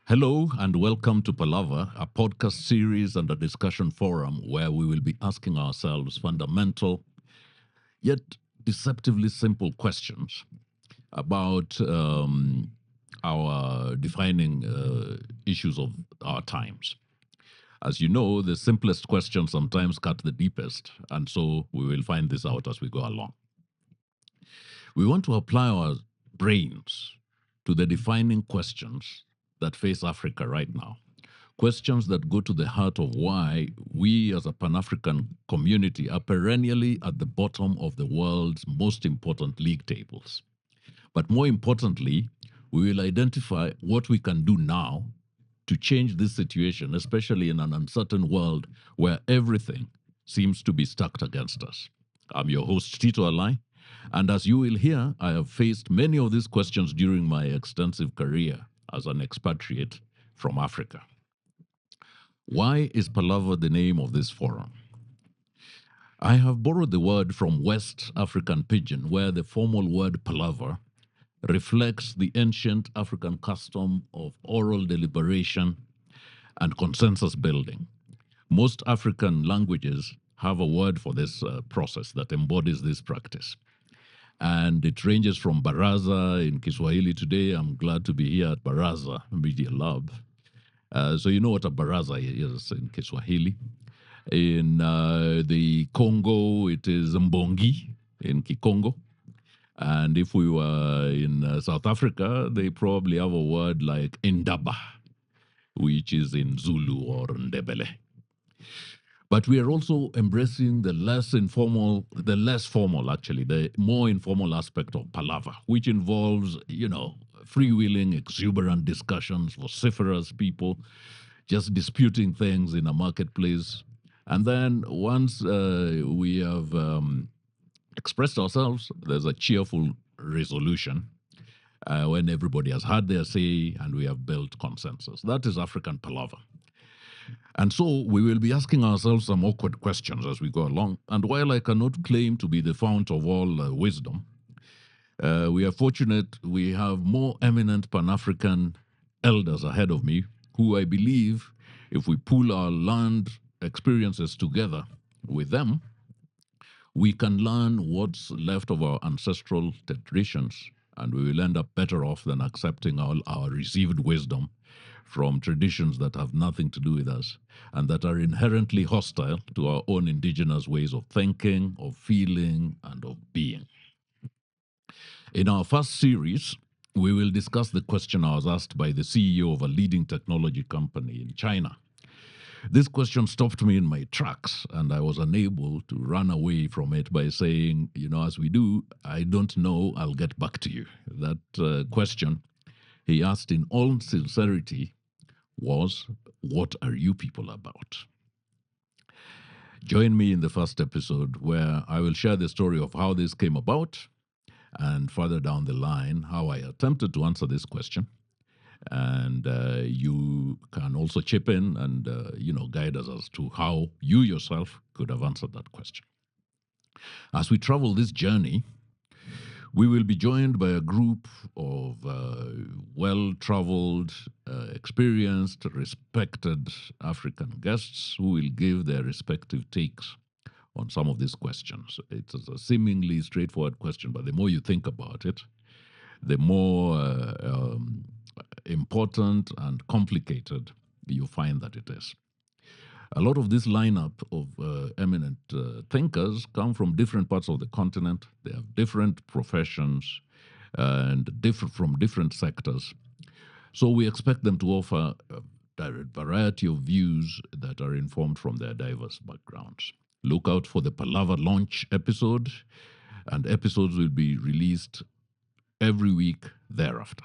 Hello and welcome to Palaver, a podcast series and a discussion forum where we will be asking ourselves fundamental yet deceptively simple questions about our defining issues of our times. As you know, the simplest questions sometimes cut the deepest, and so we will find this out as we go along. We want to apply our brains to the defining questions that face Africa right now. Questions that go to the heart of why we as a Pan African community are perennially at the bottom of the world's most important league tables. But more importantly, we will identify what we can do now to change this situation, especially in an uncertain world where everything seems to be stacked against us. I'm your host, Tito Alai, and as you will hear, I have faced many of these questions during my extensive career as an expatriate from Africa. Why is palaver the name of this forum? I have borrowed the word from West African Pidgin, where the formal word palaver reflects the ancient African custom of oral deliberation and consensus building. Most African languages have a word for this process that embodies this practice. And it ranges from Baraza in Kiswahili today. I'm glad to be here at Baraza Media Lab. So you know what a Baraza is in Kiswahili. In the Congo, it is Mbongi in Kikongo. And if we were in South Africa, they probably have a word like Indaba, which is in Zulu or Ndebele. But we are also embracing the less formal, actually, the more informal aspect of palaver, which involves, freewheeling, exuberant discussions, vociferous people, just disputing things in a marketplace. And then once we have expressed ourselves, there's a cheerful resolution when everybody has had their say and we have built consensus. That is African palaver. And so we will be asking ourselves some awkward questions as we go along. And while I cannot claim to be the fount of all wisdom, we are fortunate we have more eminent Pan-African elders ahead of me who I believe, if we pool our land experiences together with them, we can learn what's left of our ancestral traditions, and we will end up better off than accepting all our received wisdom from traditions that have nothing to do with us and that are inherently hostile to our own indigenous ways of thinking, of feeling, and of being. In our first series, we will discuss the question I was asked by the CEO of a leading technology company in China. This question stopped me in my tracks, and I was unable to run away from it by saying, as we do, I don't know, I'll get back to you. That question he asked in all sincerity was, what are you people about? Join me in the first episode where I will share the story of how this came about and further down the line, how I attempted to answer this question. And you can also chip in and, guide us as to how you yourself could have answered that question. As we travel this journey, we will be joined by a group of well-traveled, experienced, respected African guests who will give their respective takes on some of these questions. It's a seemingly straightforward question, but the more you think about it, the more important and complicated you find that it is. A lot of this lineup of eminent thinkers come from different parts of the continent. They have different professions and from different sectors. So we expect them to offer a variety of views that are informed from their diverse backgrounds. Look out for the Palaver launch episode, and episodes will be released every week thereafter.